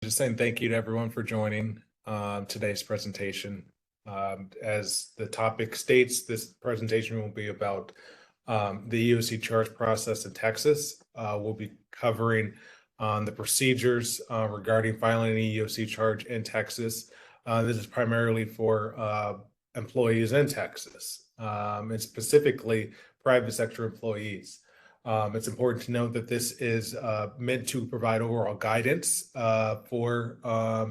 Just saying thank you to everyone for joining today's presentation. As the topic states, this presentation will be about the EEOC charge process in Texas. We'll be covering the procedures regarding filing an EEOC charge in Texas. This is primarily for employees in Texas, and specifically private sector employees. It's important to note that this is meant to provide overall guidance for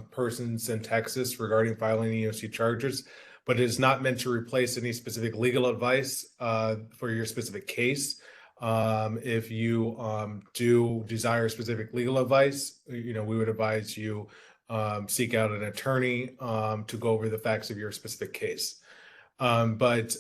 persons in Texas regarding filing EEOC charges, but it is not meant to replace any specific legal advice for your specific case. If you do desire specific legal advice, we would advise you seek out an attorney to go over the facts of your specific case. As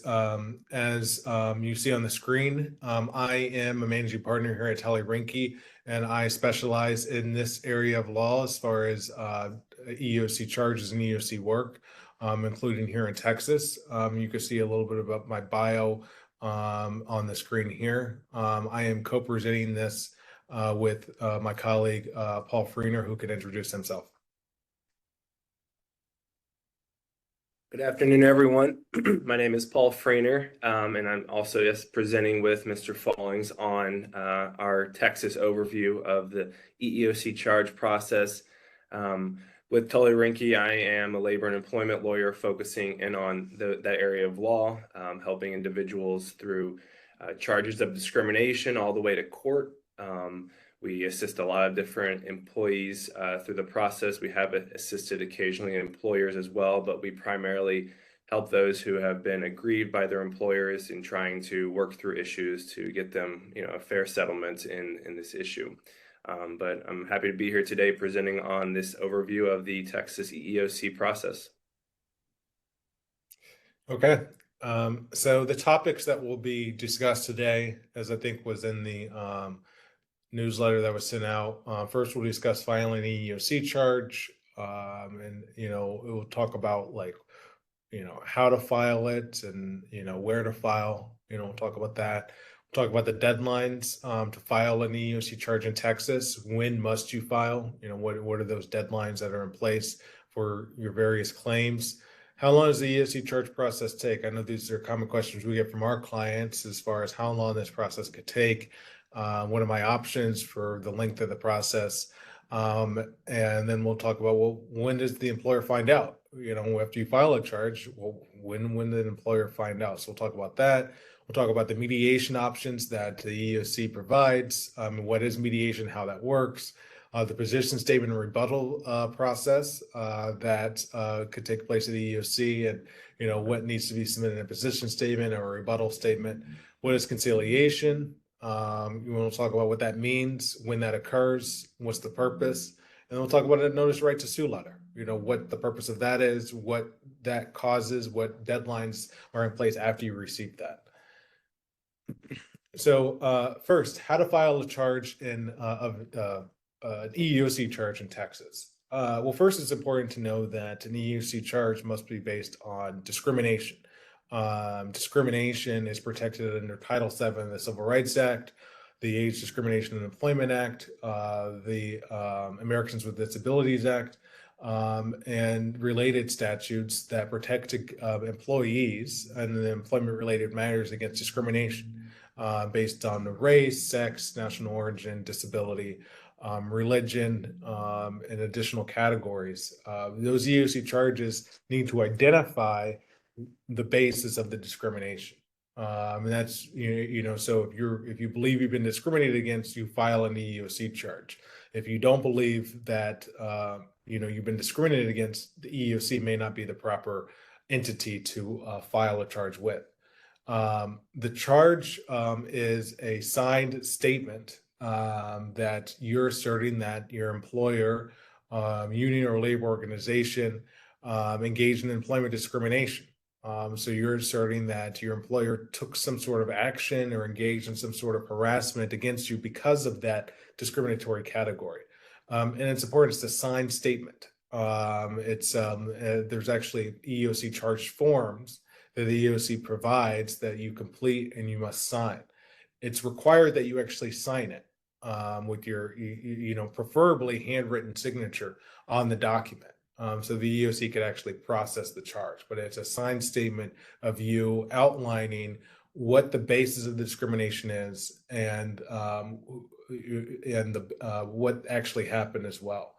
you see on the screen, I am a managing partner here at Tully Rinckey, and I specialize in this area of law as far as EEOC charges and EEOC work, including here in Texas. You can see a little bit about my bio on the screen here. I am co-presenting this with my colleague, Paul Friener, who can introduce himself. Good afternoon, everyone. My name is Paul Friener, and I'm also presenting with Mr. Filings on our Texas overview of the EEOC charge process. With Tully Rinckey, I am a labor and employment lawyer focusing in on that area of law, helping individuals through charges of discrimination all the way to court. We assist a lot of different employees through the process. We have assisted occasionally employers as well, but we primarily help those who have been aggrieved by their employers in trying to work through issues to get them, a fair settlement in this issue. But I'm happy to be here today presenting on this overview of the Texas EEOC process. Okay. So the topics that will be discussed today, as I think was in the newsletter that was sent out. First, we'll discuss filing an EEOC charge, and we'll talk about how to file it and where to file. We'll talk about that. We'll talk about the deadlines to file an EEOC charge in Texas. When must you file? What are those deadlines that are in place for your various claims? How long does the EEOC charge process take? I know these are common questions we get from our clients as far as how long this process could take. What are my options for the length of the process? And then we'll talk about, when does the employer find out? After you file a charge, when did the employer find out? So we'll talk about that. We'll talk about the mediation options that the EEOC provides. What is mediation, how that works, the position statement and rebuttal process that could take place at the EEOC, and what needs to be submitted in a position statement or a rebuttal statement. What is conciliation? You want to talk about what that means, when that occurs, what's the purpose, and then we'll talk about a notice right to sue letter. What the purpose of that is, what that causes, what deadlines are in place after you receive that. So first, how to file a charge in an EEOC charge in Texas. Well, first, it's important to know that an EEOC charge must be based on discrimination. Discrimination is protected under Title VII of the Civil Rights Act, the Age Discrimination and Employment Act, the Americans with Disabilities Act, and related statutes that protect employees and the employment-related matters against discrimination based on race, sex, national origin, disability, religion, and additional categories. Those EEOC charges need to identify the basis of the discrimination. And that's, so if you believe you've been discriminated against, you file an EEOC charge. If you don't believe that, you've been discriminated against, the EEOC may not be the proper entity to file a charge with. The charge is a signed statement that you're asserting that your employer, union or labor organization engaged in employment discrimination. So you're asserting that your employer took some sort of action or engaged in some sort of harassment against you because of that discriminatory category. And it's important, it's a signed statement. There's actually EEOC charge forms that the EEOC provides that you complete and you must sign. It's required that you actually sign it. with your, preferably handwritten signature on the document. So the EEOC could actually process the charge, but it's a signed statement of you outlining what the basis of the discrimination is and what actually happened as well.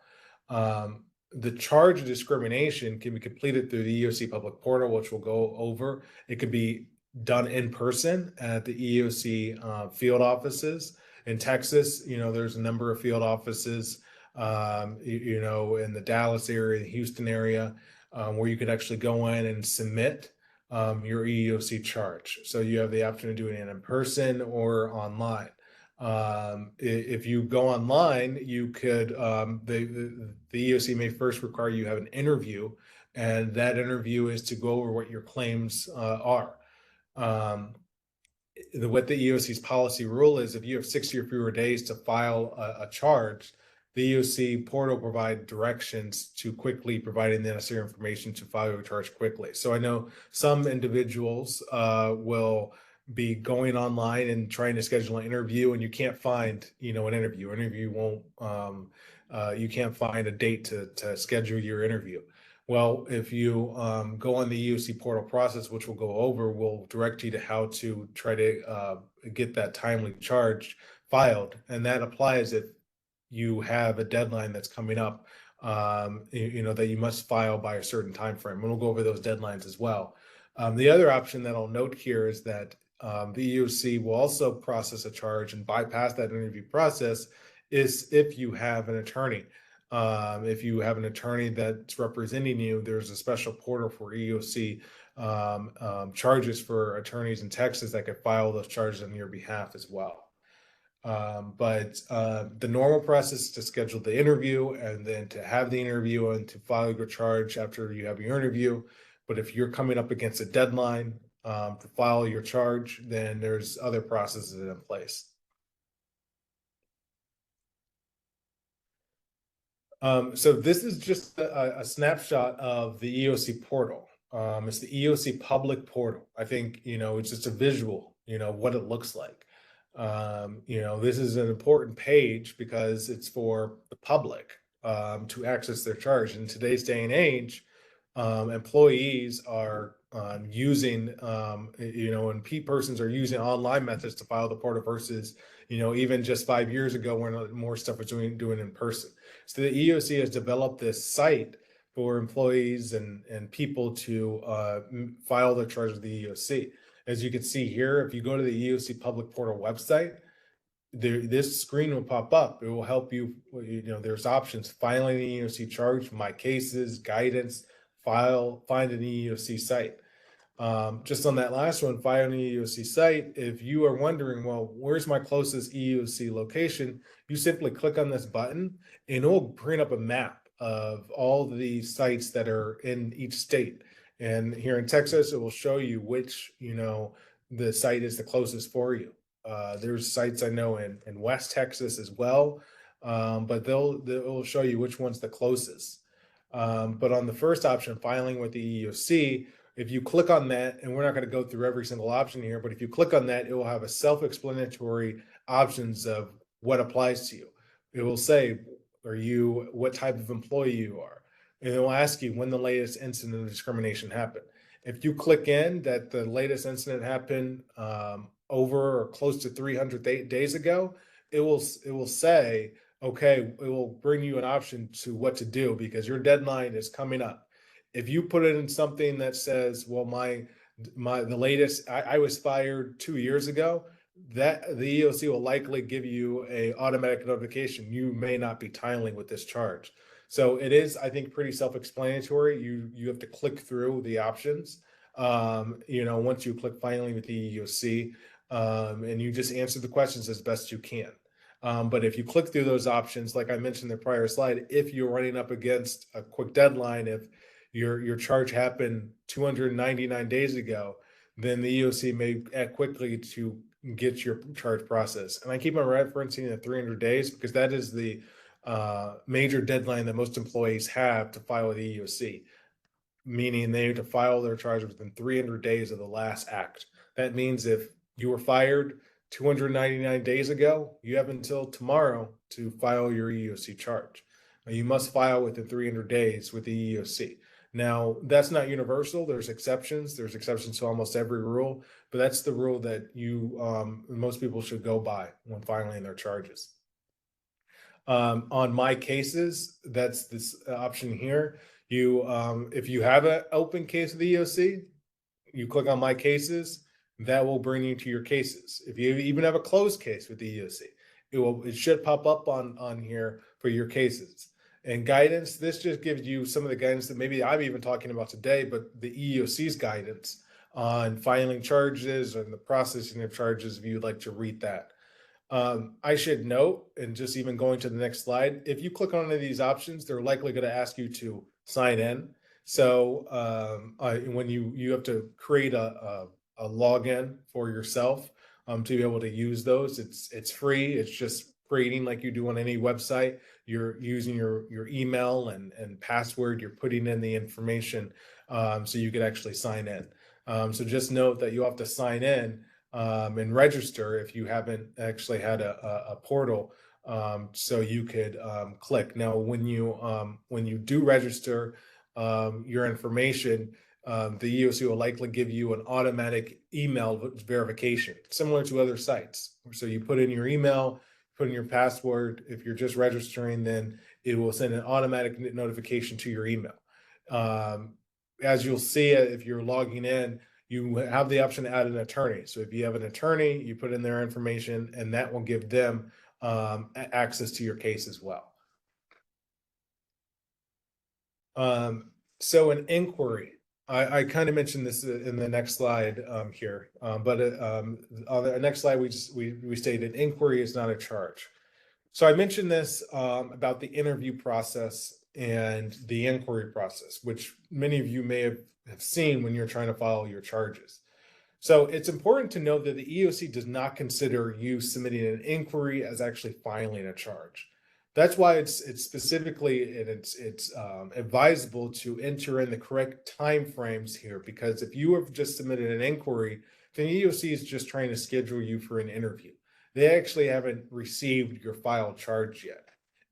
The charge of discrimination can be completed through the EEOC public portal, which we'll go over. It could be done in person at the EEOC field offices. In Texas, there's a number of field offices, in the Dallas area, the Houston area, where you could actually go in and submit your EEOC charge. So you have the option of doing it in person or online. If you go online, you could, the EEOC may first require you have an interview, and that interview is to go over what your claims are. What the EEOC's policy rule is, if you have 60 or fewer days to file a charge, the EEOC portal provide directions to quickly providing the necessary information to file your charge quickly. So I know some individuals will be going online and trying to schedule an interview, and you can't find, an interview. You can't find a date to schedule your interview. Well, if you go on the EEOC portal process, which we'll go over, we'll direct you to how to try to get that timely charge filed. And that applies if you have a deadline that's coming up, that you must file by a certain time frame. And we'll go over those deadlines as well. The other option that I'll note here is that the EEOC will also process a charge and bypass that interview process is if you have an attorney. If you have an attorney that's representing you, there's a special portal for EEOC charges for attorneys in Texas that could file those charges on your behalf as well. But the normal process is to schedule the interview and then to have the interview and to file your charge after you have your interview. But if you're coming up against a deadline to file your charge, then there's other processes in place. So this is just a snapshot of the EEOC portal. It's the EEOC public portal. I think, it's just a visual, what it looks like. This is an important page because it's for the public to access their charge. In today's day and age, employees are using, and persons are using online methods to file the portal versus, even just 5 years ago when more stuff was doing in person. So the EEOC has developed this site for employees and people to file their charge with the EEOC. As you can see here, if you go to the EEOC public portal website, this screen will pop up. It will help you, there's options: filing an EEOC charge, my cases, guidance, find an EEOC site. Just on that last one, find an EEOC site. If you are wondering, well, where's my closest EEOC location? You simply click on this button and it will bring up a map of all the sites that are in each state. And here in Texas, it will show you which, the site is the closest for you. There's sites I know in West Texas as well, but they'll show you which one's the closest. But on the first option, filing with the EEOC, if you click on that, and we're not going to go through every single option here, but if you click on that, it will have a self-explanatory options of what applies to you. It will say, what type of employee you are. And it will ask you when the latest incident of discrimination happened. If you click in that the latest incident happened over or close to 300 days ago, it will say, okay, it will bring you an option to what to do because your deadline is coming up. If you put it in something that says, well, the latest, I was fired 2 years ago, that the EEOC will likely give you a automatic notification. You may not be timely with this charge. So it is, I think, pretty self-explanatory. You have to click through the options. Once you click filing with the EEOC, and you just answer the questions as best you can. But if you click through those options, like I mentioned in the prior slide, if you're running up against a quick deadline, if your charge happened 299 days ago, then the EEOC may act quickly to get your charge processed. And I keep on referencing the 300 days because that is the major deadline that most employees have to file with the EEOC, meaning they need to file their charge within 300 days of the last act. That means if you were fired 299 days ago, you have until tomorrow to file your EEOC charge. You must file within 300 days with the EEOC. Now, that's not universal. There's exceptions. There's exceptions to almost every rule, but that's the rule that most people should go by when filing their charges. On my cases, that's this option here. If you have an open case with the EEOC, you click on my cases, that will bring you to your cases. If you even have a closed case with the EEOC, it should pop up on here for your cases. And guidance, this just gives you some of the guidance that maybe I'm even talking about today, but the EEOC's guidance on filing charges and the processing of charges, if you'd like to read that. I should note, and just even going to the next slide, if you click on any of these options, they're likely going to ask you to sign in. So when you have to create a login for yourself to be able to use those, it's free. It's just creating like you do on any website. You're using your email and password. You're putting in the information so you can actually sign in. So just note that you have to sign in and register if you haven't actually had a portal, so you could click. Now, when you do register your information, the EEOC will likely give you an automatic email verification, similar to other sites. So you put in your email, put in your password. If you're just registering, then it will send an automatic notification to your email. As you'll see, if you're logging in, you have the option to add an attorney. So if you have an attorney, you put in their information, and that will give them access to your case as well. So an inquiry, I kind of mentioned this in the next slide here, but on the next slide, we stated inquiry is not a charge. So I mentioned this about the interview process and the inquiry process, which many of you may have seen when you're trying to file your charges. So it's important to note that the EEOC does not consider you submitting an inquiry as actually filing a charge. That's why it's specifically, and it's advisable to enter in the correct time frames here, because if you have just submitted an inquiry, then the EEOC is just trying to schedule you for an interview. They actually haven't received your filed charge yet.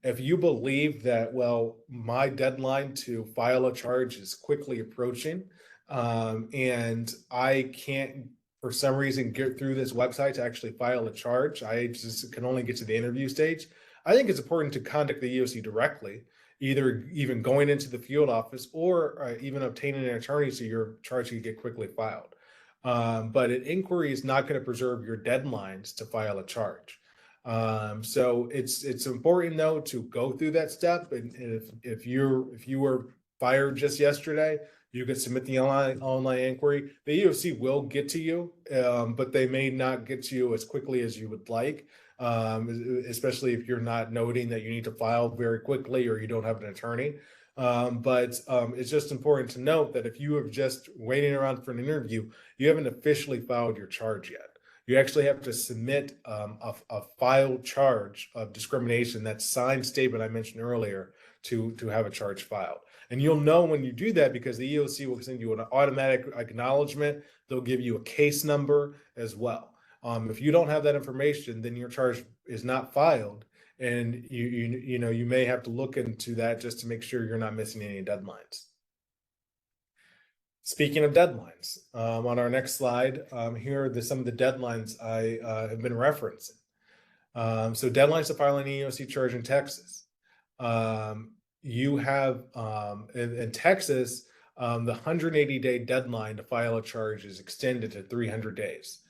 If you believe that, well, my deadline to file a charge is quickly approaching, and I can't, for some reason, get through this website to actually file a charge, I just can only get to the interview stage, I think it's important to contact the EEOC directly, either even going into the field office or even obtaining an attorney so your charge can get quickly filed. But an inquiry is not going to preserve your deadlines to file a charge. So it's important though to go through that step. And if you were fired just yesterday, you can submit the online inquiry. The EEOC will get to you, but they may not get to you as quickly as you would like, especially if you're not noting that you need to file very quickly or you don't have an attorney. But it's just important to note that if you have just waiting around for an interview, you haven't officially filed your charge yet. You actually have to submit a filed charge of discrimination, that signed statement I mentioned earlier, to have a charge filed. And you'll know when you do that because the EEOC will send you an automatic acknowledgement. They'll give you a case number as well. If you don't have that information, then your charge is not filed, and you may have to look into that just to make sure you're not missing any deadlines. Speaking of deadlines, on our next slide, here are some of the deadlines I have been referencing. So deadlines to file an EEOC charge in Texas. You have, in Texas, the 180-day deadline to file a charge is extended to 300 days.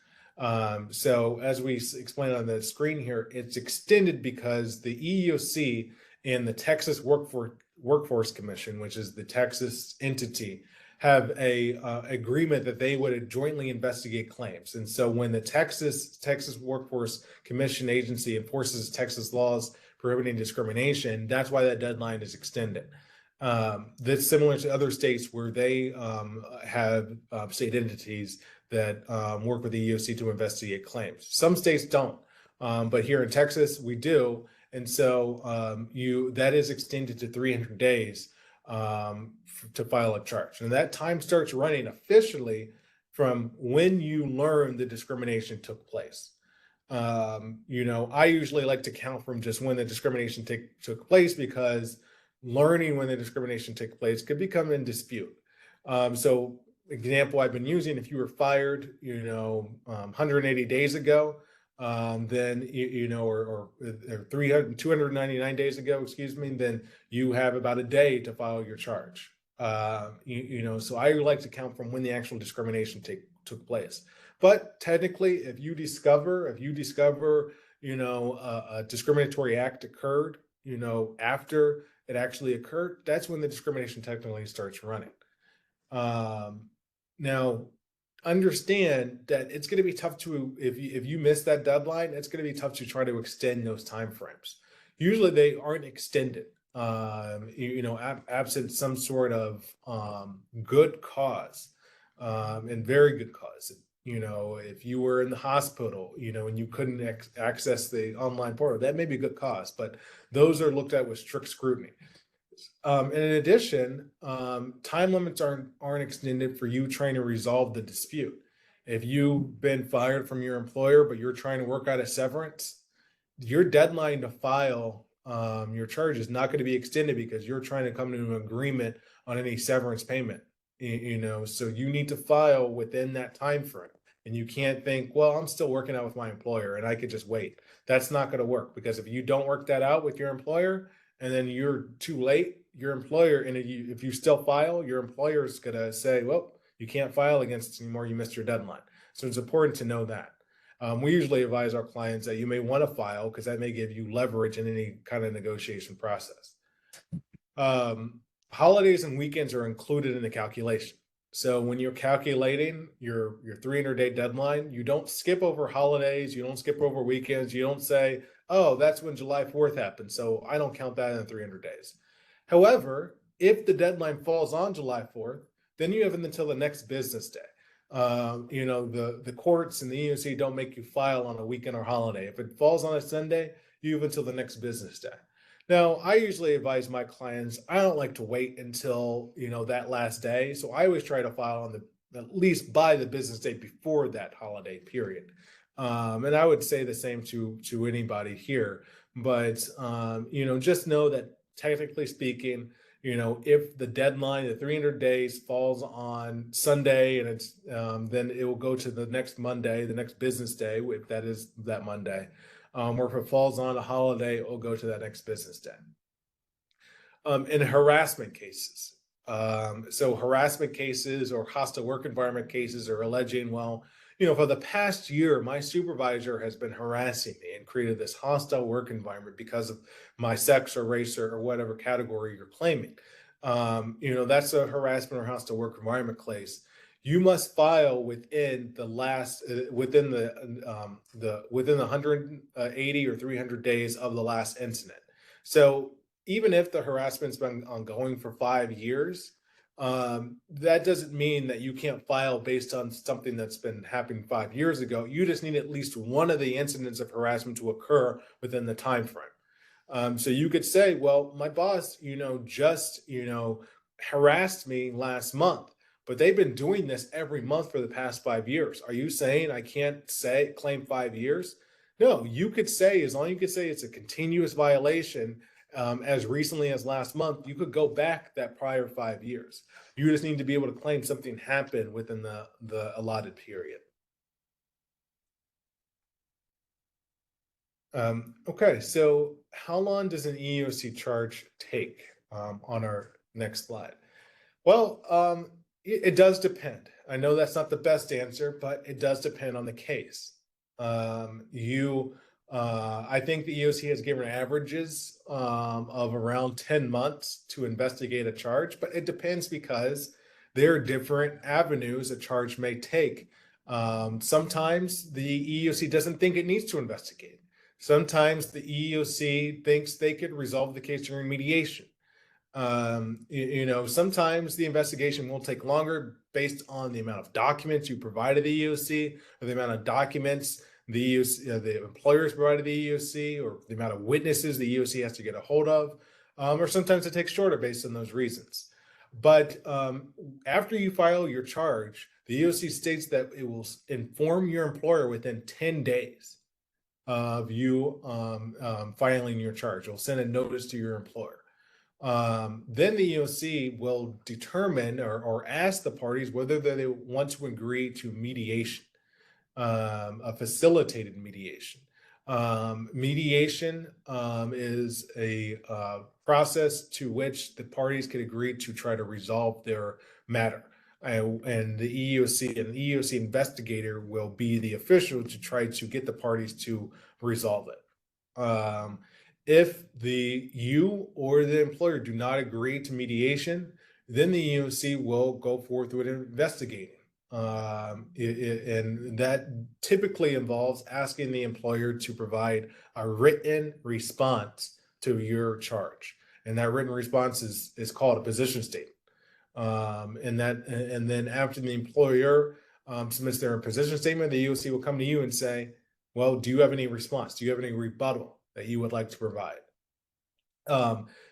So as we explained on the screen here, it's extended because the EEOC and the Texas Workforce Commission, which is the Texas entity, have a agreement that they would jointly investigate claims. And so when the Texas Workforce Commission agency enforces Texas laws prohibiting discrimination, that's why that deadline is extended. That's similar to other states where they have state entities that work with the EEOC to investigate claims. Some states don't, but here in Texas we do, and so that is extended to 300 days to file a charge. And that time starts running officially from when you learn the discrimination took place. I usually like to count from just when the discrimination took place, because learning when the discrimination took place could become in dispute. So example I've been using, if you were fired, 180 days ago, then, or 299 days ago, excuse me, then you have about a day to file your charge. So I like to count from when the actual discrimination took place. But technically, if you discover, a discriminatory act occurred, after it actually occurred, that's when the discrimination technically starts running. Now, understand that it's going to be tough to, if you miss that deadline, it's going to be tough to try to extend those timeframes. Usually they aren't extended, absent some sort of good cause, and very good cause. If you were in the hospital, and you couldn't access the online portal, that may be a good cause, but those are looked at with strict scrutiny. In addition, time limits aren't extended for you trying to resolve the dispute. If you've been fired from your employer, but you're trying to work out a severance, your deadline to file your charge is not going to be extended, because you're trying to come to an agreement on any severance payment. So you need to file within that time frame, and you can't think, well, I'm still working out with my employer and I could just wait. That's not going to work, because if you don't work that out with your employer and then you're too late, your employer, and if you still file, your employer is going to say, well, you can't file against us anymore, you missed your deadline. So it's important to know that. We usually advise our clients that you may want to file, because that may give you leverage in any kind of negotiation process. Holidays and weekends are included in the calculation. So when you're calculating your 300-day deadline, you don't skip over holidays, you don't skip over weekends, you don't say, oh, that's when July 4th happened, so I don't count that in the 300 days. However, if the deadline falls on July 4th, then you have until the next business day. The courts and the EEOC don't make you file on a weekend or holiday. If it falls on a Sunday, you have until the next business day. Now, I usually advise my clients, I don't like to wait until, that last day. So I always try to file on at least by the business day before that holiday period. And I would say the same to anybody here. But, just know that technically speaking, if the deadline, the 300 days falls on Sunday, and it's then it will go to the next Monday, the next business day, if that is that Monday. Or if it falls on a holiday, it will go to that next business day. In harassment cases, so harassment cases or hostile work environment cases are alleging, well, for the past year, my supervisor has been harassing me and created this hostile work environment because of my sex or race or whatever category you're claiming. That's a harassment or hostile work environment case. You must file within the 180 or 300 days of the last incident. So even if the harassment's been ongoing for 5 years, that doesn't mean that you can't file based on something that's been happening 5 years ago. You just need at least one of the incidents of harassment to occur within the time frame. So you could say, well, my boss, just, harassed me last month, but they've been doing this every month for the past 5 years. Are you saying I can't claim 5 years? No, you could say, as long as you could say it's a continuous violation, as recently as last month, you could go back that prior 5 years. You just need to be able to claim something happened within the allotted period. Okay, so how long does an EEOC charge take on our next slide? Well, it does depend. I know that's not the best answer, but it does depend on the case. I think the EEOC has given averages of around 10 months to investigate a charge, but it depends, because there are different avenues a charge may take. Sometimes the EEOC doesn't think it needs to investigate. Sometimes the EEOC thinks they could resolve the case during mediation. Sometimes the investigation will take longer based on the amount of documents you provided the EEOC, or the amount of documents the employers provided the EEOC, or the amount of witnesses the EEOC has to get a hold of, or sometimes it takes shorter based on those reasons. But after you file your charge, the EEOC states that it will inform your employer within 10 days. of you filing your charge. You'll send a notice to your employer. Then the EEOC will determine or ask the parties whether they want to agree to mediation, a facilitated mediation. Mediation is a process to which the parties can agree to try to resolve their matter. And the EEOC investigator will be the official to try to get the parties to resolve it. If you or the employer do not agree to mediation, then the EEOC will go forth with investigating. And that typically involves asking the employer to provide a written response to your charge. And that written response is called a position statement. And then after the employer submits their position statement, the EEOC will come to you and say, well, do you have any response? Do you have any rebuttal that you would like to provide?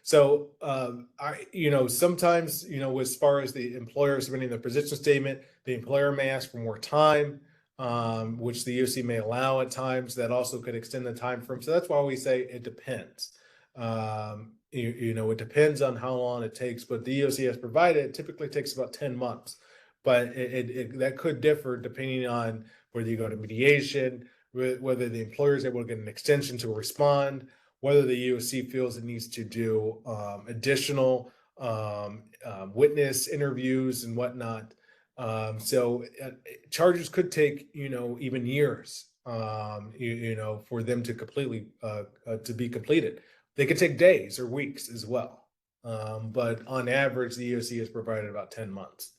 Sometimes, as far as the employer submitting their position statement, the employer may ask for more time, which the EEOC may allow at times. That also could extend the time frame. So that's why we say it depends. It depends on how long it takes, but the EEOC has provided it typically takes about 10 months. But that could differ depending on whether you go to mediation, whether the employer is able to get an extension to respond, whether the EEOC feels it needs to do additional witness interviews and whatnot. So charges could take, even years, for them to completely to be completed. They could take days or weeks as well. But on average, the EEOC has provided about 10 months.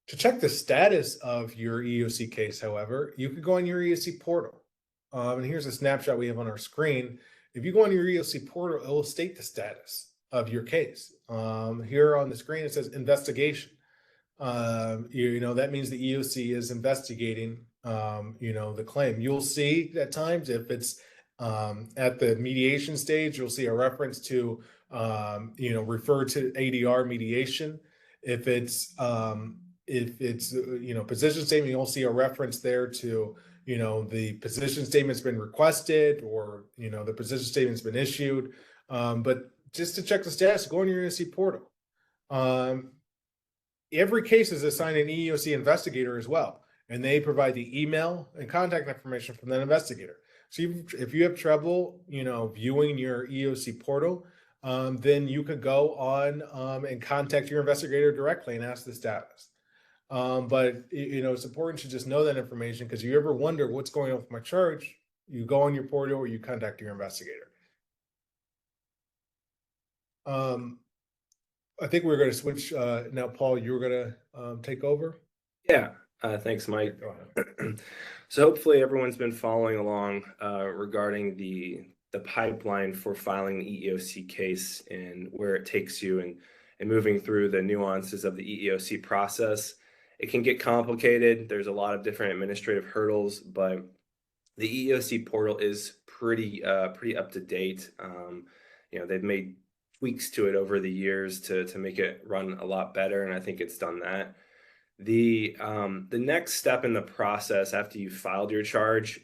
To check the status of your EEOC case, however, you could go on your EEOC portal. And here's a snapshot we have on our screen. If you go on your EEOC portal, it will state the status of your case. Here on the screen, it says investigation. That means the EEOC is investigating, the claim. You'll see at times if it's at the mediation stage, you'll see a reference to, refer to ADR mediation. If it's position statement, you'll see a reference there to, the position statement's been requested or, the position statement's been issued. But just to check the status, go on your EEOC portal. Every case is assigned an EEOC investigator as well, and they provide the email and contact information from that investigator. So if you have trouble, viewing your EEOC portal, then you could go on and contact your investigator directly and ask the status. But it's important to just know that information, because if you ever wonder what's going on with my charge, you go on your portal or you contact your investigator. I think we're going to switch now. Paul, you're going to take over. Yeah, thanks, Mike. Go ahead. So hopefully everyone's been following along regarding the pipeline for filing the EEOC case and where it takes you and moving through the nuances of the EEOC process. It can get complicated. There's a lot of different administrative hurdles, but the EEOC portal is pretty up to date. They've made tweaks to it over the years to make it run a lot better, and I think it's done that. The next step in the process after you filed your charge,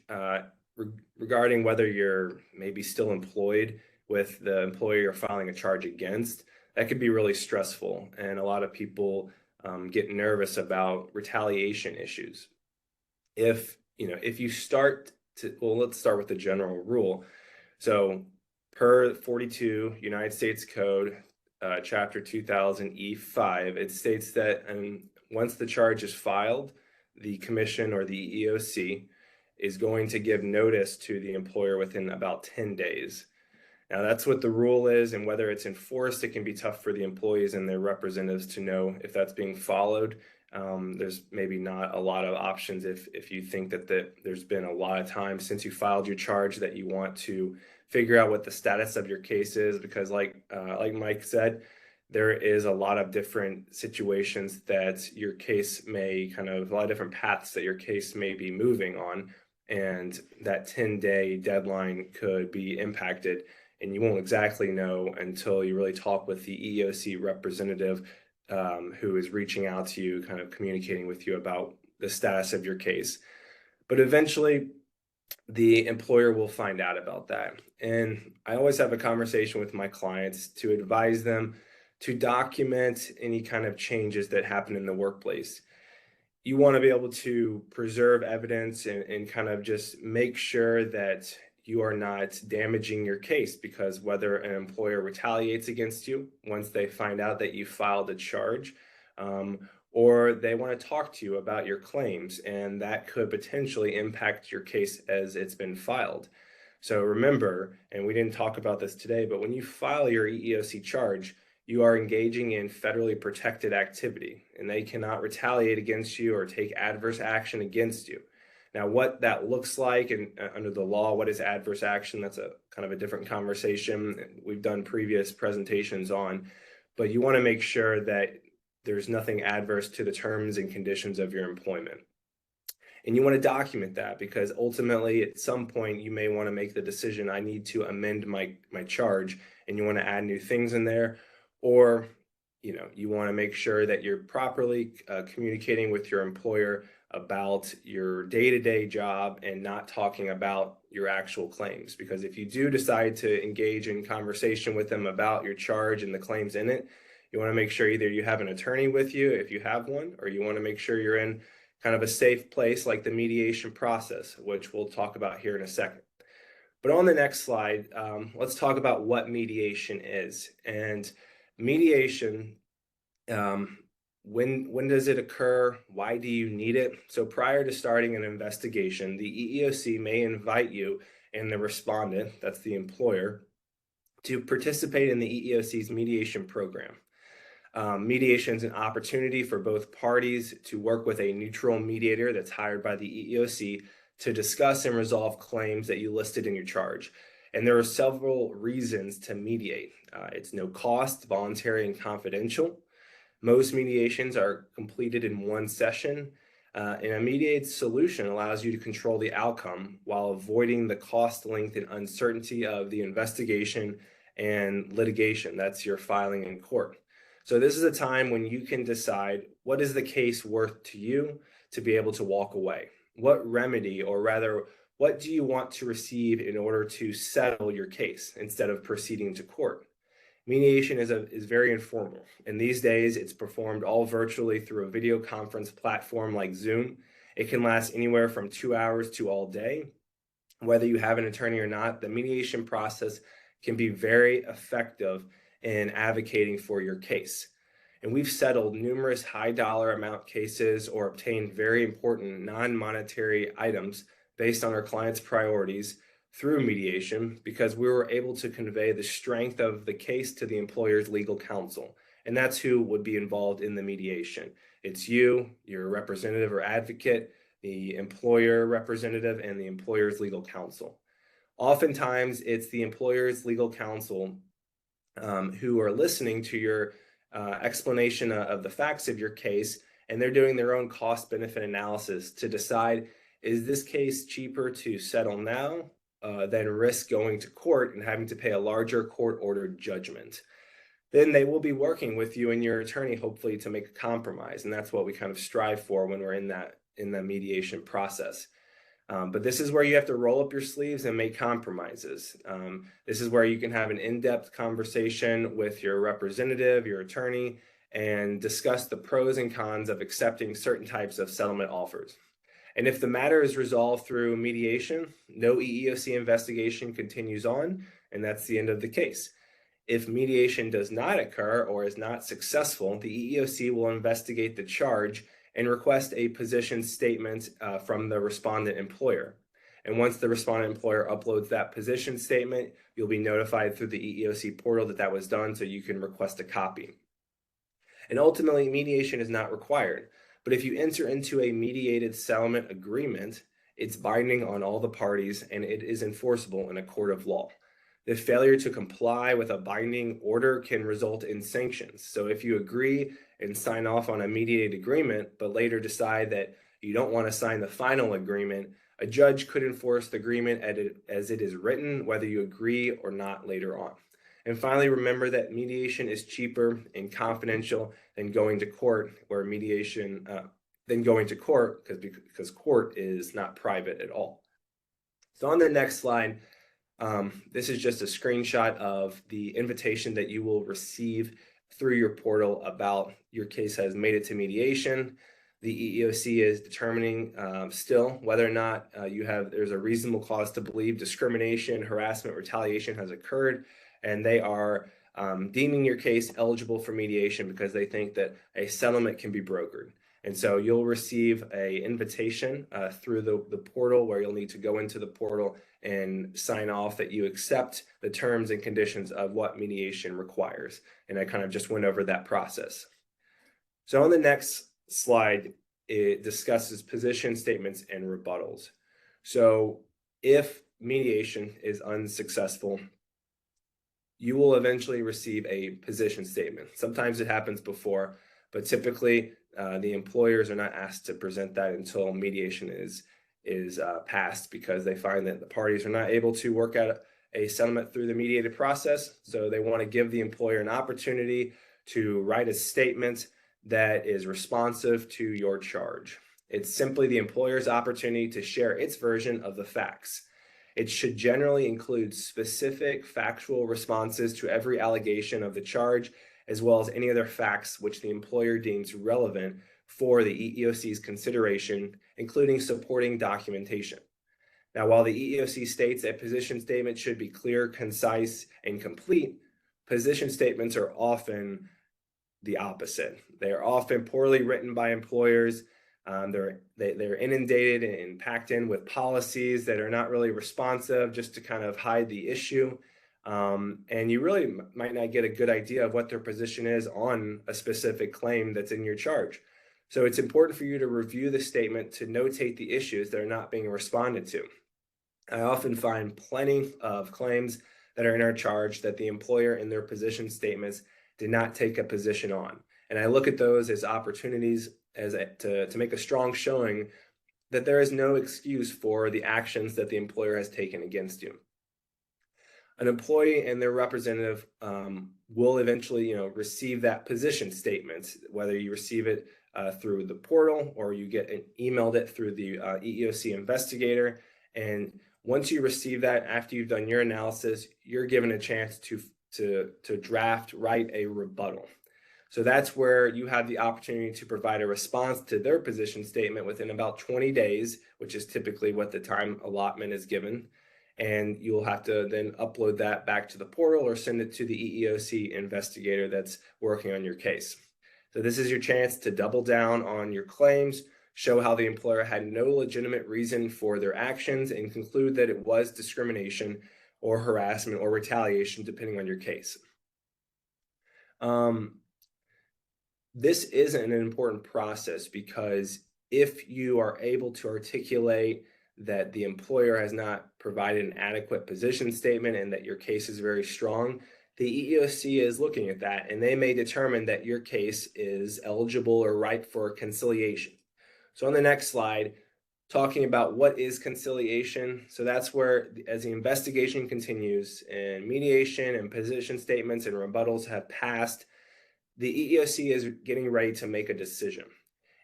regarding whether you're maybe still employed with the employer you're filing a charge against, that could be really stressful, and a lot of people get nervous about retaliation issues. If you start to, let's start with the general rule. So per 42 United States Code, Chapter 2000 E5, it states that once the charge is filed, the commission or the EEOC is going to give notice to the employer within about 10 days. Now, that's what the rule is, and whether it's enforced, it can be tough for the employees and their representatives to know if that's being followed. There's maybe not a lot of options if you think that there's been a lot of time since you filed your charge that you want to figure out what the status of your case is, because like Mike said, there is a lot of different situations that your case may a lot of different paths that your case may be moving on, and that 10-day deadline could be impacted. And you won't exactly know until you really talk with the EEOC representative who is reaching out to you, kind of communicating with you about the status of your case. But eventually, the employer will find out about that. And I always have a conversation with my clients to advise them to document any kind of changes that happen in the workplace. You want to be able to preserve evidence and kind of just make sure that you are not damaging your case, because whether an employer retaliates against you once they find out that you filed a charge, or they want to talk to you about your claims, and that could potentially impact your case as it's been filed. So remember, and we didn't talk about this today, but when you file your EEOC charge, you are engaging in federally protected activity, and they cannot retaliate against you or take adverse action against you. Now, what that looks like and under the law, what is adverse action? That's a kind of a different conversation we've done previous presentations on, but you want to make sure that there's nothing adverse to the terms and conditions of your employment. And you want to document that, because ultimately at some point you may want to make the decision, I need to amend my charge, and you want to add new things in there, or you want to make sure that you're properly communicating with your employer about your day-to-day job and not talking about your actual claims. Because if you do decide to engage in conversation with them about your charge and the claims in it, you want to make sure either you have an attorney with you if you have one, or you want to make sure you're in kind of a safe place like the mediation process, which we'll talk about here in a second. But on the next slide, let's talk about what mediation is. And mediation, when does it occur? Why do you need it? So prior to starting an investigation, the EEOC may invite you and the respondent, that's the employer, to participate in the EEOC's mediation program. Mediation is an opportunity for both parties to work with a neutral mediator that's hired by the EEOC to discuss and resolve claims that you listed in your charge. And there are several reasons to mediate. It's no cost, voluntary, and confidential. Most mediations are completed in one session, and a mediated solution allows you to control the outcome while avoiding the cost, length, and uncertainty of the investigation and litigation. That's your filing in court. So this is a time when you can decide, what is the case worth to you to be able to walk away? What remedy, or rather, what do you want to receive in order to settle your case instead of proceeding to court? Mediation is very informal, and these days it's performed all virtually through a video conference platform like Zoom. It can last anywhere from 2 hours to all day. Whether you have an attorney or not, the mediation process can be very effective in advocating for your case. And we've settled numerous high dollar amount cases or obtained very important non-monetary items based on our clients' priorities through mediation, because we were able to convey the strength of the case to the employer's legal counsel. And that's who would be involved in the mediation. It's you, your representative or advocate, the employer representative, and the employer's legal counsel. Oftentimes, it's the employer's legal counsel who are listening to your explanation of the facts of your case, and they're doing their own cost-benefit analysis to decide, is this case cheaper to settle now than risk going to court and having to pay a larger court-ordered judgment? Then they will be working with you and your attorney, hopefully, to make a compromise, and that's what we kind of strive for when we're in the mediation process. But this is where you have to roll up your sleeves and make compromises. This is where you can have an in-depth conversation with your representative, your attorney, and discuss the pros and cons of accepting certain types of settlement offers. And if the matter is resolved through mediation, no EEOC investigation continues on, and that's the end of the case. If mediation does not occur or is not successful, the EEOC will investigate the charge and request a position statement from the respondent employer. And once the respondent employer uploads that position statement, you'll be notified through the EEOC portal that was done, so you can request a copy. And ultimately, mediation is not required. But if you enter into a mediated settlement agreement, it's binding on all the parties, and it is enforceable in a court of law. The failure to comply with a binding order can result in sanctions. So if you agree and sign off on a mediated agreement, but later decide that you don't want to sign the final agreement, a judge could enforce the agreement as it is written, whether you agree or not later on. And finally, remember that mediation is cheaper and confidential than going to court, because court is not private at all. So on the next slide, this is just a screenshot of the invitation that you will receive through your portal about your case has made it to mediation. The EEOC is determining still whether or not there's a reasonable cause to believe discrimination, harassment, retaliation has occurred, and they are deeming your case eligible for mediation because they think that a settlement can be brokered. And so you'll receive an invitation through the portal, where you'll need to go into the portal and sign off that you accept the terms and conditions of what mediation requires. And I kind of just went over that process. So on the next slide, it discusses position statements and rebuttals. So if mediation is unsuccessful, you will eventually receive a position statement. Sometimes it happens before, but typically the employers are not asked to present that until mediation is passed, because they find that the parties are not able to work out a settlement through the mediated process. So they want to give the employer an opportunity to write a statement that is responsive to your charge. It's simply the employer's opportunity to share its version of the facts. It should generally include specific factual responses to every allegation of the charge, as well as any other facts which the employer deems relevant for the EEOC's consideration, including supporting documentation. Now, while the EEOC states a position statement should be clear, concise, and complete, position statements are often the opposite. They are often poorly written by employers. They're inundated and packed in with policies that are not really responsive, just to kind of hide the issue. And you really might not get a good idea of what their position is on a specific claim that's in your charge. So it's important for you to review the statement to notate the issues that are not being responded to. I often find plenty of claims that are in our charge that the employer in their position statements did not take a position on. And I look at those as opportunities to make a strong showing that there is no excuse for the actions that the employer has taken against you. An employee and their representative will eventually, receive that position statement, whether you receive it through the portal or you get emailed it through the EEOC investigator. And once you receive that, after you've done your analysis, you're given a chance to write a rebuttal. So that's where you have the opportunity to provide a response to their position statement within about 20 days, which is typically what the time allotment is given. And you'll have to then upload that back to the portal or send it to the EEOC investigator that's working on your case. So this is your chance to double down on your claims, show how the employer had no legitimate reason for their actions, and conclude that it was discrimination or harassment or retaliation, depending on your case. This is an important process, because if you are able to articulate that the employer has not provided an adequate position statement and that your case is very strong, the EEOC is looking at that, and they may determine that your case is eligible or ripe for conciliation. So on the next slide, talking about what is conciliation. So that's where, as the investigation continues and mediation and position statements and rebuttals have passed, the EEOC is getting ready to make a decision.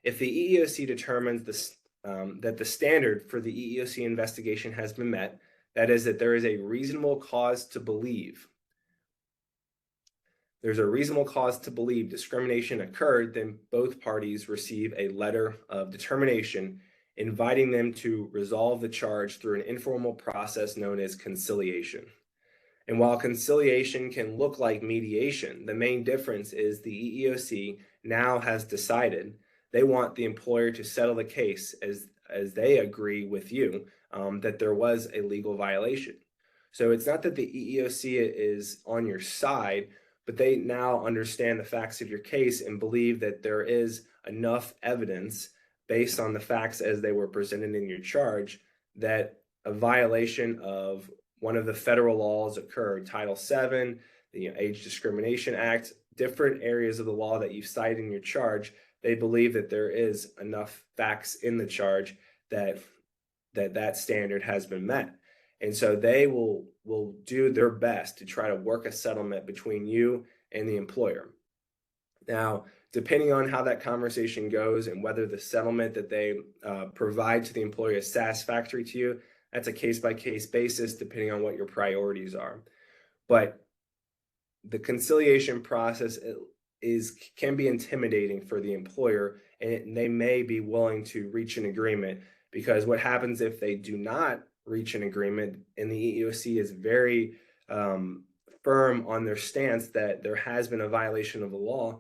If the EEOC determines that the standard for the EEOC investigation has been met, that is, that there is a reasonable cause to believe discrimination occurred, then both parties receive a letter of determination inviting them to resolve the charge through an informal process known as conciliation. And while conciliation can look like mediation, the main difference is the EEOC now has decided they want the employer to settle the case as they agree with you that there was a legal violation. So it's not that the EEOC is on your side, but they now understand the facts of your case and believe that there is enough evidence based on the facts as they were presented in your charge that a violation of one of the federal laws occurred, Title VII, the Age Discrimination Act, different areas of the law that you cite in your charge. They believe that there is enough facts in the charge that standard has been met. And so they will do their best to try to work a settlement between you and the employer. Now, depending on how that conversation goes and whether the settlement that they provide to the employer is satisfactory to you, That's a case-by-case basis depending on what your priorities are. But the conciliation process can be intimidating for the employer, and they may be willing to reach an agreement, because what happens if they do not reach an agreement and the EEOC is very firm on their stance that there has been a violation of the law,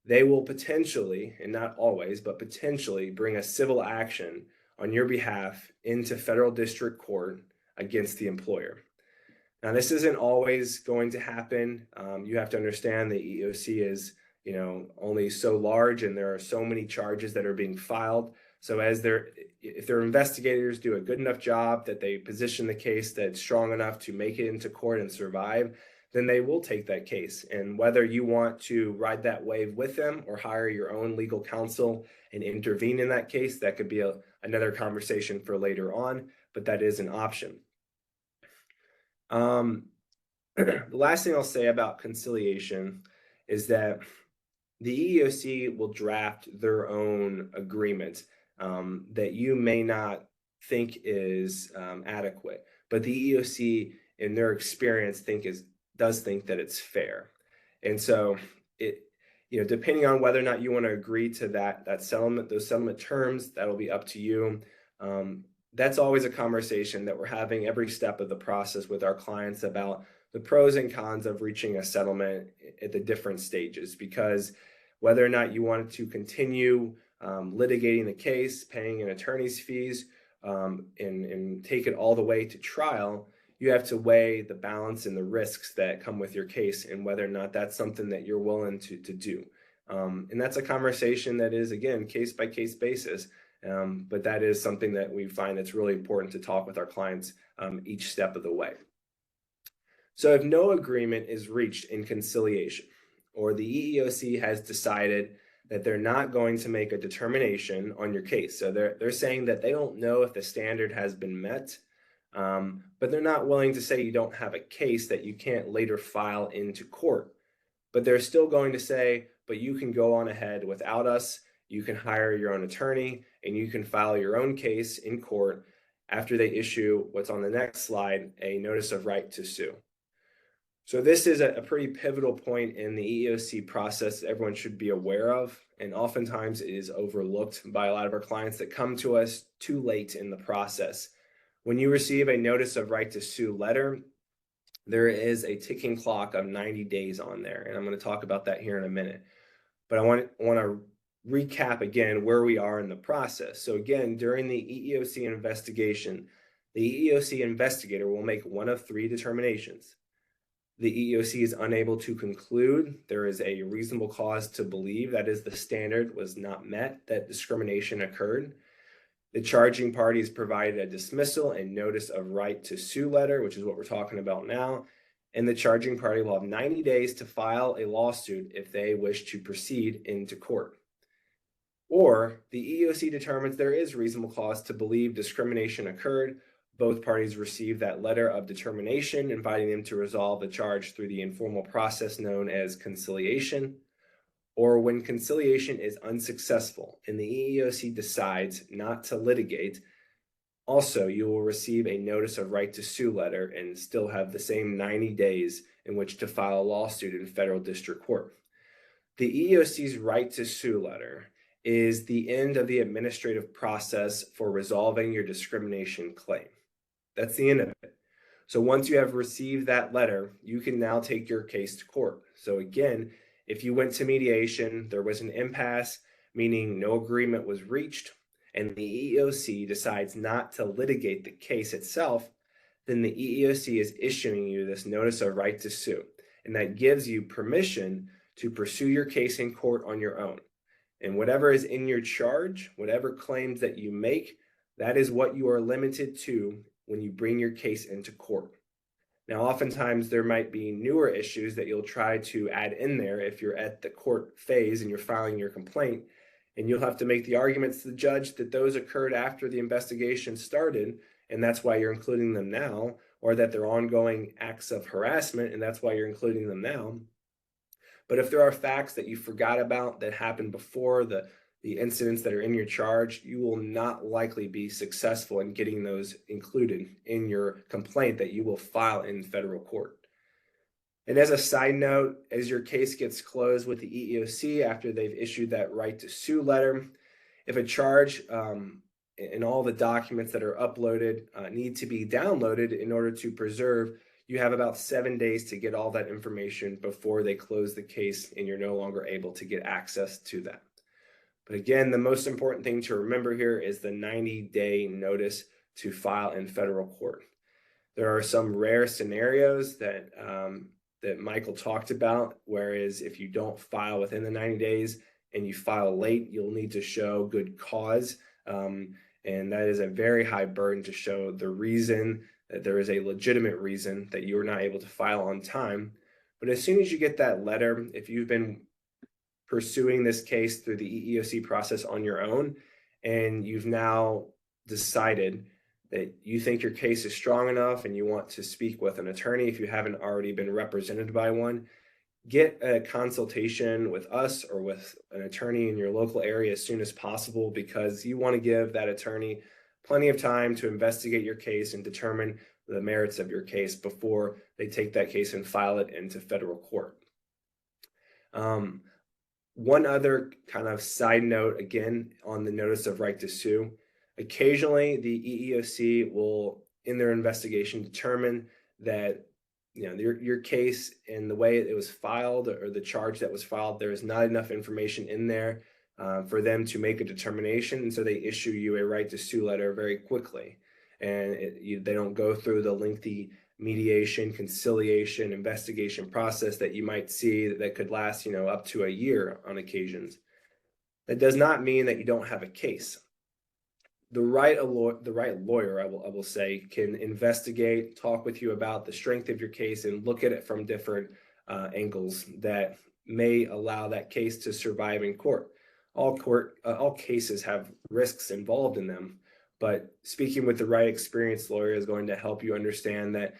they will potentially, and not always, but potentially bring a civil action on your behalf into federal district court against the employer. Now, this isn't always going to happen. You have to understand the EEOC is, only so large, and there are so many charges that are being filed. So if their investigators do a good enough job that they position the case that's strong enough to make it into court and survive, then they will take that case. And whether you want to ride that wave with them or hire your own legal counsel and intervene in that case, that could be another conversation for later on, but that is an option. The last thing I'll say about conciliation is that the EEOC will draft their own agreement that you may not think is adequate, but the EEOC, in their experience, does think that it's fair. And so depending on whether or not you want to agree to that settlement, those settlement terms, that'll be up to you. That's always a conversation that we're having every step of the process with our clients about the pros and cons of reaching a settlement at the different stages, because whether or not you want to continue litigating the case, paying an attorney's fees, and take it all the way to trial, you have to weigh the balance and the risks that come with your case and whether or not that's something that you're willing to do. And that's a conversation that is, again, case-by-case basis. But that is something that we find that's really important to talk with our clients each step of the way. So if no agreement is reached in conciliation, or the EEOC has decided that they're not going to make a determination on your case, so they're saying that they don't know if the standard has been met, but they're not willing to say you don't have a case that you can't later file into court. But they're still going to say, but you can go on ahead without us. You can hire your own attorney and you can file your own case in court after they issue what's on the next slide, a notice of right to sue. So this is a pretty pivotal point in the EEOC process that everyone should be aware of, and oftentimes it is overlooked by a lot of our clients that come to us too late in the process. When you receive a notice of right to sue letter, there is a ticking clock of 90 days on there, and I'm going to talk about that here in a minute. But I want to recap again where we are in the process. So again, during the EEOC investigation, the EEOC investigator will make one of three determinations. The EEOC is unable to conclude there is a reasonable cause to believe, that is, the standard was not met, that discrimination occurred. The charging party is provided a dismissal and notice of right to sue letter, which is what we're talking about now. And the charging party will have 90 days to file a lawsuit if they wish to proceed into court. Or the EEOC determines there is reasonable cause to believe discrimination occurred. Both parties receive that letter of determination, inviting them to resolve the charge through the informal process known as conciliation. Or when conciliation is unsuccessful and the EEOC decides not to litigate, also you will receive a notice of right to sue letter and still have the same 90 days in which to file a lawsuit in federal district court. The EEOC's right to sue letter is the end of the administrative process for resolving your discrimination claim. That's the end of it. So once you have received that letter, you can now take your case to court. So again, if you went to mediation, there was an impasse, meaning no agreement was reached, and the EEOC decides not to litigate the case itself, then the EEOC is issuing you this notice of right to sue. And that gives you permission to pursue your case in court on your own. And whatever is in your charge, whatever claims that you make, that is what you are limited to when you bring your case into court. Now, oftentimes there might be newer issues that you'll try to add in there if you're at the court phase and you're filing your complaint, and you'll have to make the arguments to the judge that those occurred after the investigation started, and that's why you're including them now, or that they're ongoing acts of harassment, and that's why you're including them now. But if there are facts that you forgot about that happened before the the incidents that are in your charge, you will not likely be successful in getting those included in your complaint that you will file in federal court. And as a side note, as your case gets closed with the EEOC after they've issued that right to sue letter, if a charge and all the documents that are uploaded need to be downloaded in order to preserve, you have about 7 days to get all that information before they close the case and you're no longer able to get access to that. But again, the most important thing to remember here is the 90-day notice to file in federal court. There are some rare scenarios that that Michael talked about, whereas if you don't file within the 90 days and you file late, you'll need to show good cause. And that is a very high burden to show the reason, that there is a legitimate reason that you were not able to file on time. But as soon as you get that letter, if you've been pursuing this case through the EEOC process on your own, and you've now decided that you think your case is strong enough and you want to speak with an attorney if you haven't already been represented by one, get a consultation with us or with an attorney in your local area as soon as possible, because you want to give that attorney plenty of time to investigate your case and determine the merits of your case before they take that case and file it into federal court. One other kind of side note, again, on the notice of right to sue, occasionally the EEOC will, in their investigation, determine that your case and the way it was filed, or the charge that was filed, there is not enough information in there for them to make a determination, and so they issue you a right to sue letter very quickly, and they don't go through the lengthy mediation, conciliation, investigation process that you might see that could last up to a year on occasions. That does not mean that you don't have a case. The right lawyer, I will say, can investigate, talk with you about the strength of your case, and look at it from different angles that may allow that case to survive in court. All cases have risks involved in them, but speaking with the right experienced lawyer is going to help you understand that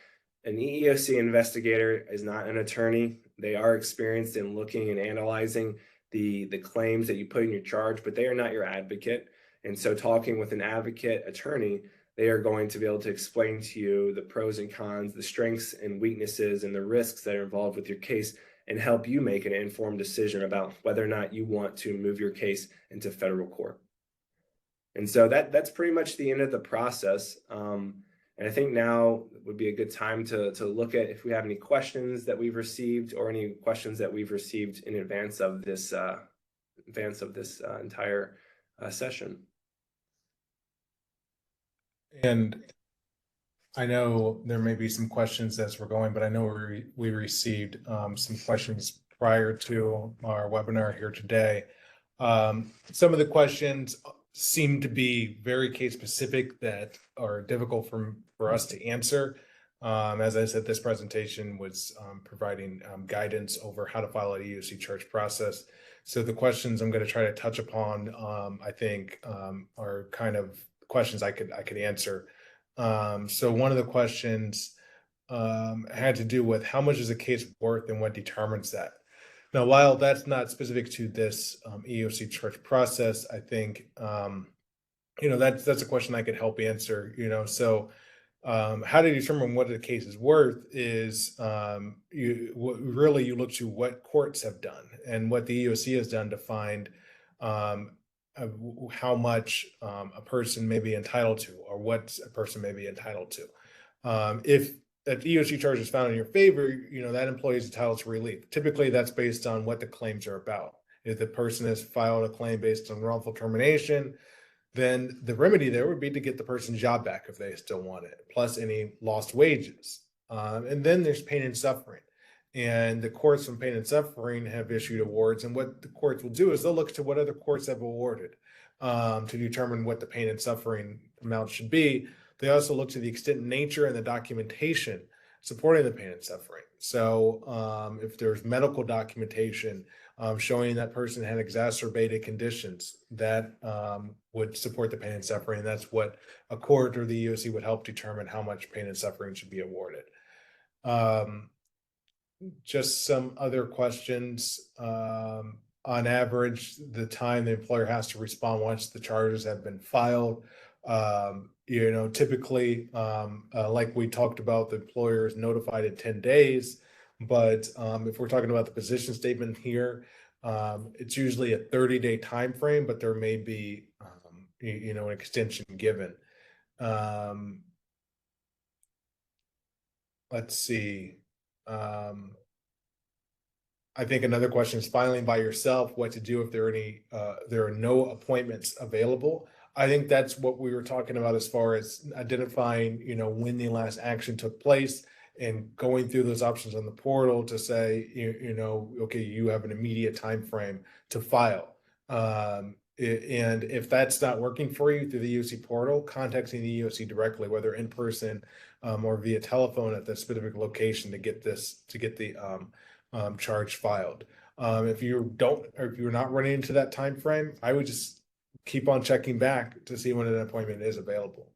an EEOC investigator is not an attorney. They are experienced in looking and analyzing the claims that you put in your charge, but they are not your advocate. And so talking with an advocate attorney, they are going to be able to explain to you the pros and cons, the strengths and weaknesses, and the risks that are involved with your case, and help you make an informed decision about whether or not you want to move your case into federal court. And so that's pretty much the end of the process. And I think now would be a good time to look at if we have any questions that we've received, or any questions that we've received in advance of this entire session. And I know there may be some questions as we're going, but I know we received some questions prior to our webinar here today. Some of the questions seem to be very case specific that are difficult for us to answer. As I said, this presentation was providing guidance over how to file an EEOC charge process. So the questions I'm going to try to touch upon, I think, are kind of questions I could answer. So one of the questions had to do with how much is a case worth and what determines that. Now, while that's not specific to this EEOC charge process, I think that's a question I could help answer. So how to determine what a case is worth is you look to what courts have done and what the EEOC has done to find how much a person may be entitled to, or what a person may be entitled to. If that EEOC charge is found in your favor, that employee is entitled to relief. Typically, that's based on what the claims are about. If the person has filed a claim based on wrongful termination, then the remedy there would be to get the person's job back if they still want it, plus any lost wages. And then there's pain and suffering. And the courts from pain and suffering have issued awards. And what the courts will do is they'll look to what other courts have awarded to determine what the pain and suffering amount should be. They also look to the extent and nature and the documentation supporting the pain and suffering. So if there's medical documentation showing that person had exacerbated conditions, that would support the pain and suffering. And that's what a court or the EEOC would help determine how much pain and suffering should be awarded. Just some other questions. on average, the time the employer has to respond once the charges have been filed. Typically, like we talked about, the employer is notified in 10 days. But if we're talking about the position statement here, it's usually a 30-day time frame, but there may be, an extension given. Let's see. I think another question is filing by yourself, what to do if there are no appointments available. I think that's what we were talking about as far as identifying, when the last action took place and going through those options on the portal to say, okay, you have an immediate time frame to file. And if that's not working for you through the EEOC portal, contacting the EEOC directly, whether in person or via telephone at the specific location to get the charge filed. If you're not running into that time frame, I would just keep on checking back to see when an appointment is available.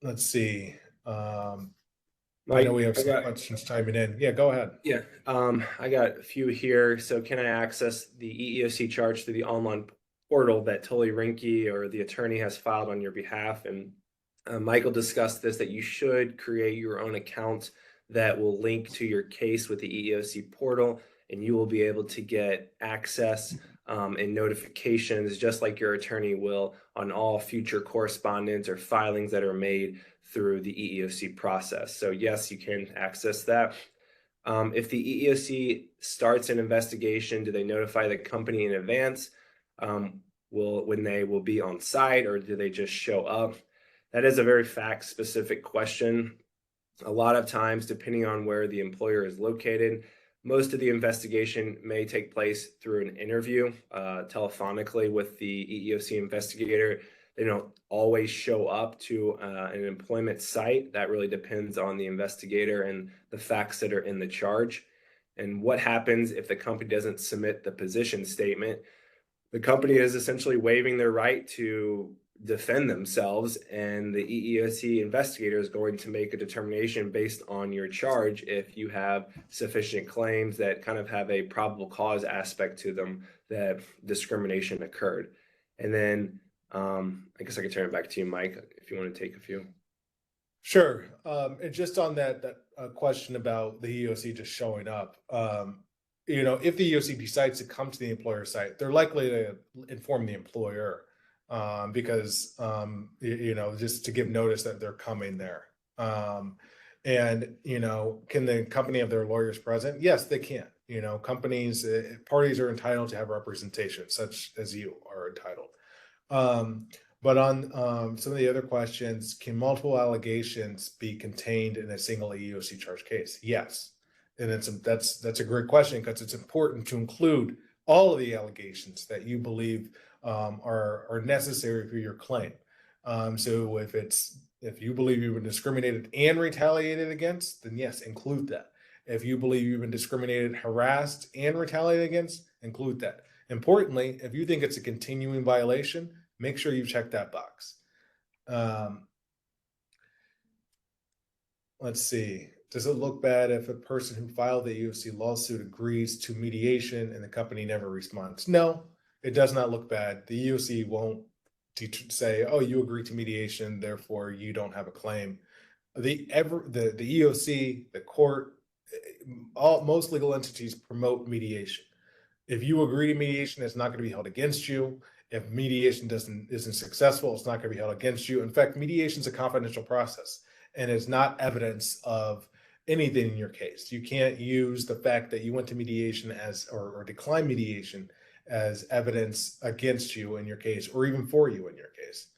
Let's see. I know we have some questions chiming in. Yeah, go ahead. Yeah, I got a few here. So can I access the EEOC charge through the online portal that Tully Rinckey or the attorney has filed on your behalf? And Michael discussed this, that you should create your own account that will link to your case with the EEOC portal, and you will be able to get access and notifications just like your attorney will on all future correspondence or filings that are made through the EEOC process. So yes, you can access that. If the EEOC starts an investigation, do they notify the company in advance when they will be on site, or do they just show up? That is a very fact-specific question. A lot of times, depending on where the employer is located, most of the investigation may take place through an interview telephonically with the EEOC investigator. They don't always show up to an employment site. That really depends on the investigator and the facts that are in the charge. And what happens if the company doesn't submit the position statement? The company is essentially waiving their right to defend themselves, and the EEOC investigator is going to make a determination based on your charge if you have sufficient claims that kind of have a probable cause aspect to them that discrimination occurred. And then I guess I could turn it back to you, Mike, if you want to take a few. Sure. And just on that question about the EEOC just showing up, if the EEOC decides to come to the employer site, they're likely to inform the employer because, just to give notice that they're coming there. And, can the company have their lawyers present? Yes, they can. Parties are entitled to have representation, such as you are entitled. But on some of the other questions, can multiple allegations be contained in a single EEOC charge case? Yes. And that's a great question, because it's important to include all of the allegations that you believe are necessary for your claim. So if you believe you've been discriminated and retaliated against, then yes, include that. If you believe you've been discriminated, harassed, and retaliated against, include that. Importantly, if you think it's a continuing violation, make sure you check that box. Let's see. Does it look bad if a person who filed the EEOC lawsuit agrees to mediation and the company never responds? No, it does not look bad. The EEOC won't say, oh, you agree to mediation, therefore you don't have a claim. The EEOC, the court, most legal entities promote mediation. If you agree to mediation, it's not going to be held against you. If mediation isn't successful, it's not going to be held against you. In fact, mediation is a confidential process, and it's not evidence of anything in your case. You can't use the fact that you went to mediation or decline mediation as evidence against you in your case, or even for you in your case.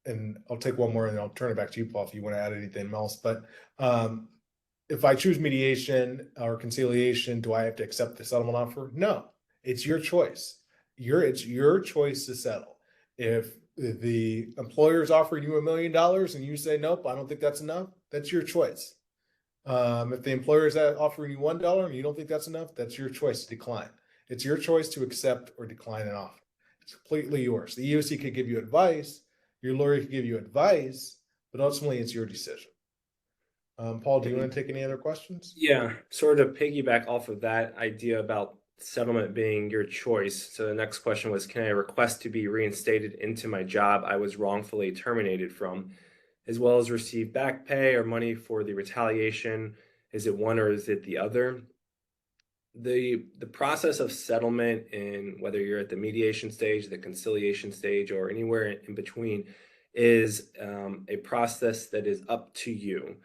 And I'll take one more and then I'll turn it back to you, Paul, if you want to add anything else. But if I choose mediation or conciliation, do I have to accept the settlement offer? No, it's your choice. It's your choice to settle. If the employer is offering you $1 million and you say, nope, I don't think that's enough, that's your choice. If the employer is offering you $1 and you don't think that's enough, that's your choice to decline. It's your choice to accept or decline an offer. It's completely yours. The EEOC could give you advice, your lawyer could give you advice, but ultimately it's your decision. Paul, do you want to take any other questions? Yeah, sort of piggyback off of that idea about settlement being your choice. So the next question was, can I request to be reinstated into my job I was wrongfully terminated from, as well as receive back pay or money for the retaliation? Is it one or is it the other? The process of settlement, in whether you're at the mediation stage, the conciliation stage, or anywhere in between, is a process that is up to you.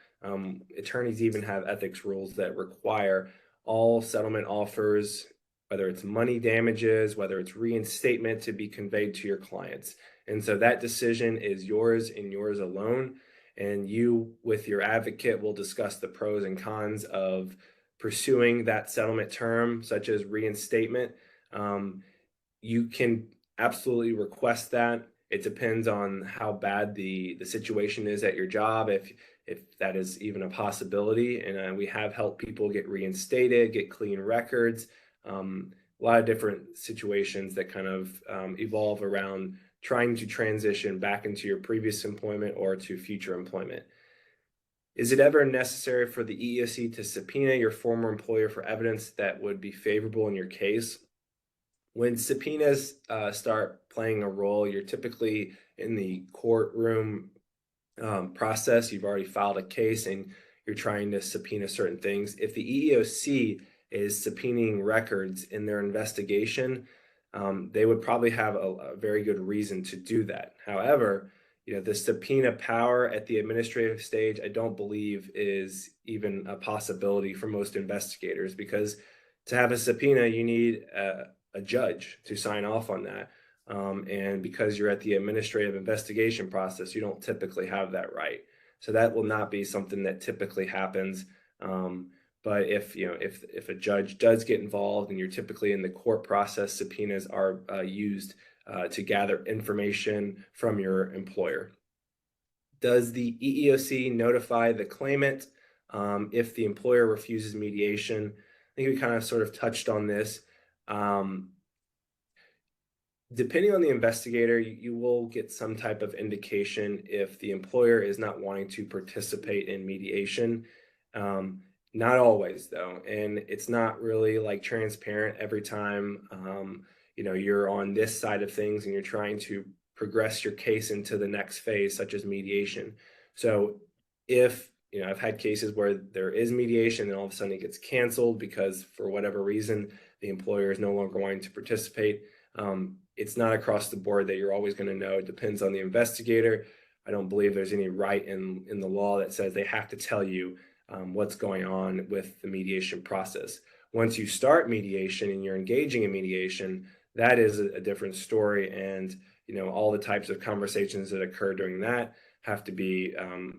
Attorneys even have ethics rules that require all settlement offers, whether it's money damages, whether it's reinstatement, to be conveyed to your clients. And so that decision is yours and yours alone. And you, with your advocate, will discuss the pros and cons of pursuing that settlement term, such as reinstatement. You can absolutely request that. It depends on how bad the situation is at your job, if that is even a possibility. And we have helped people get reinstated, get clean records. A lot of different situations that kind of evolve around trying to transition back into your previous employment or to future employment. Is it ever necessary for the EEOC to subpoena your former employer for evidence that would be favorable in your case? When subpoenas start playing a role, you're typically in the courtroom process. You've already filed a case and you're trying to subpoena certain things. If the EEOC is subpoenaing records in their investigation, they would probably have a very good reason to do that. However, the subpoena power at the administrative stage, I don't believe is even a possibility for most investigators, because to have a subpoena, you need a judge to sign off on that. And because you're at the administrative investigation process, you don't typically have that right. So that will not be something that typically happens. But if a judge does get involved and you're typically in the court process, subpoenas are used to gather information from your employer. Does the EEOC notify the claimant if the employer refuses mediation? I think we kind of sort of touched on this. Depending on the investigator, you will get some type of indication if the employer is not wanting to participate in mediation. Not always, though, and it's not really like transparent every time you're on this side of things and you're trying to progress your case into the next phase, such as mediation. So if I've had cases where there is mediation and all of a sudden it gets canceled because for whatever reason the employer is no longer wanting to participate. It's not across the board that you're always going to know. It depends on the investigator. I don't believe there's any right in the law that says they have to tell you what's going on with the mediation process. Once you start mediation and you're engaging in mediation, that is a different story. And all the types of conversations that occur during that have to be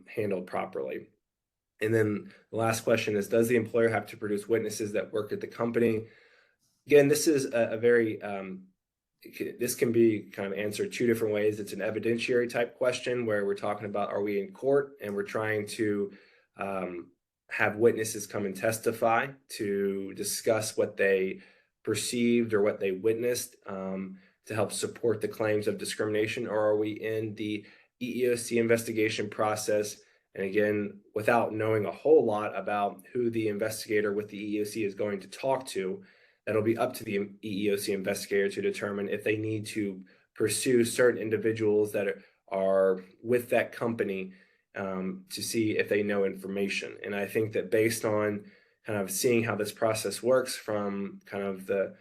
handled properly. And then the last question is, does the employer have to produce witnesses that work at the company? Again, this is a very this can be kind of answered two different ways. It's an evidentiary type question where we're talking about, are we in court and we're trying to have witnesses come and testify to discuss what they perceived or what they witnessed to help support the claims of discrimination, or are we in the EEOC investigation process? And again, without knowing a whole lot about who the investigator with the EEOC is going to talk to, that'll be up to the EEOC investigator to determine if they need to pursue certain individuals that are with that company to see if they know information. And I think that based on kind of seeing how this process works from kind of the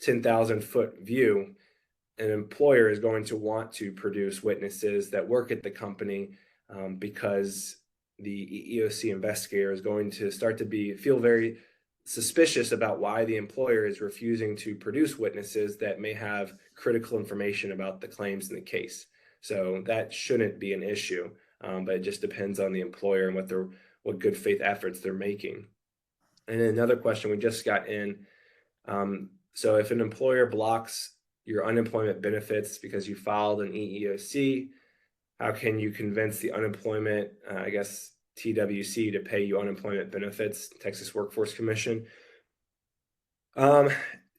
10,000-foot view, an employer is going to want to produce witnesses that work at the company because the EEOC investigator is going to start to feel very suspicious about why the employer is refusing to produce witnesses that may have critical information about the claims in the case. So that shouldn't be an issue, but it just depends on the employer and what good faith efforts they're making. And then another question we just got in. So if an employer blocks your unemployment benefits because you filed an EEOC, how can you convince the unemployment, TWC, to pay you unemployment benefits, Texas Workforce Commission?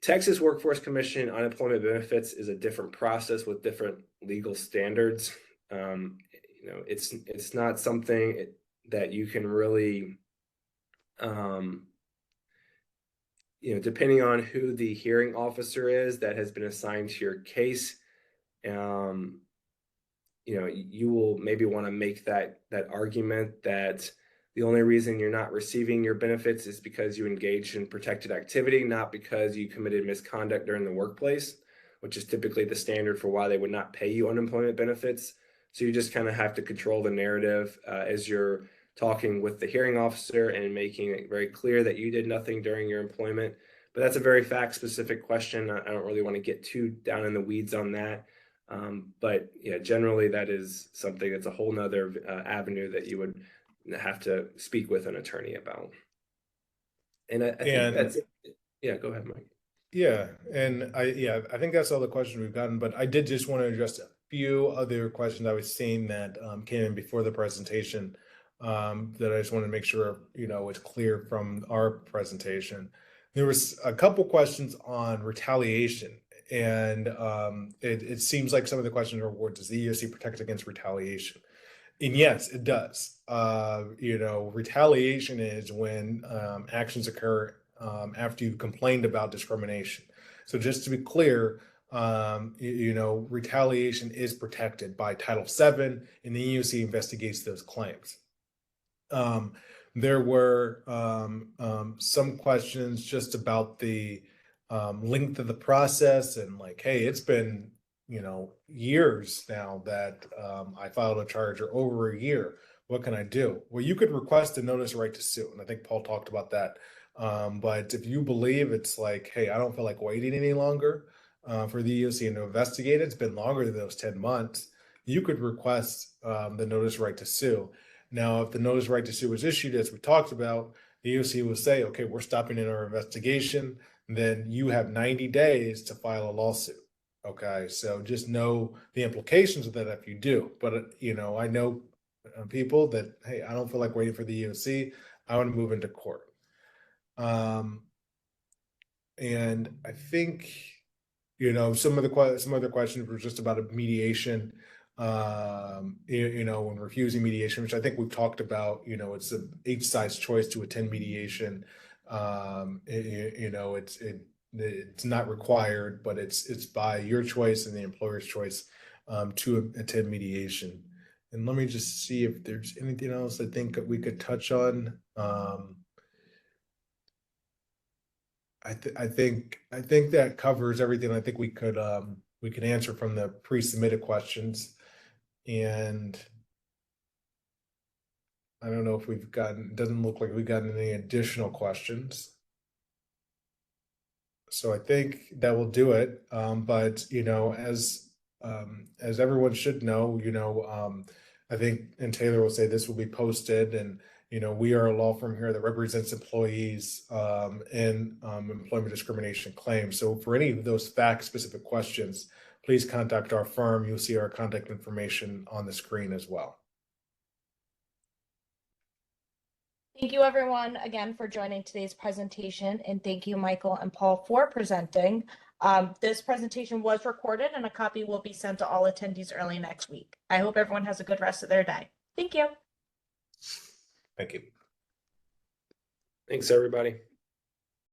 Texas Workforce Commission unemployment benefits is a different process with different legal standards. It's not something, that you can really, depending on who the hearing officer is that has been assigned to your case, you will maybe want to make that argument that the only reason you're not receiving your benefits is because you engaged in protected activity, not because you committed misconduct during the workplace, which is typically the standard for why they would not pay you unemployment benefits. So you just kind of have to control the narrative as you're talking with the hearing officer and making it very clear that you did nothing during your employment. But that's a very fact-specific question. I don't really want to get too down in the weeds on that. But yeah, generally that is something that's a whole nother avenue that you would have to speak with an attorney about. And I think that's it. Yeah, go ahead, Mike. Yeah, and I think that's all the questions we've gotten, but I did just want to address a few other questions I was seeing that came in before the presentation that I just want to make sure, it's clear from our presentation. There was a couple questions on retaliation, and it seems like some of the questions are, does the EEOC protect against retaliation? And yes, it does. Retaliation is when actions occur after you've complained about discrimination. So just to be clear, retaliation is protected by Title VII, and the EEOC investigates those claims. There were some questions just about the length of the process and like, hey, it's been years now that I filed a charge, or over a year. What can I do? Well, you could request a notice of right to sue, and I think Paul talked about that. But if you believe it's like, hey, I don't feel like waiting any longer for the EEOC to investigate it, it's been longer than those 10 months, you could request the notice of right to sue. Now, if the notice of right to sue is issued, as we talked about, the EEOC will say, okay, we're stopping in our investigation. Then you have 90 days to file a lawsuit. Okay, so just know the implications of that if you do. But, I know people that, hey, I don't feel like waiting for the EEOC. I want to move into court. And I think, some other questions were just about a mediation, when refusing mediation, which I think we've talked about. It's each side's choice to attend mediation. It's not required, but it's by your choice and the employer's choice to attend mediation. And let me just see if there's anything else I think that we could touch on. I think that covers everything I think we could answer from the pre-submitted questions. And I don't know if it doesn't look like we've gotten any additional questions. So I think that will do it. But as everyone should know, I think, and Taylor will say, this will be posted, and we are a law firm here that represents employees in employment discrimination claims. So for any of those fact-specific questions, please contact our firm. You'll see our contact information on the screen as well. Thank you, everyone, again, for joining today's presentation, and thank you, Michael and Paul, for presenting. This presentation was recorded, and a copy will be sent to all attendees early next week. I hope everyone has a good rest of their day. Thank you. Thank you. Thanks, everybody.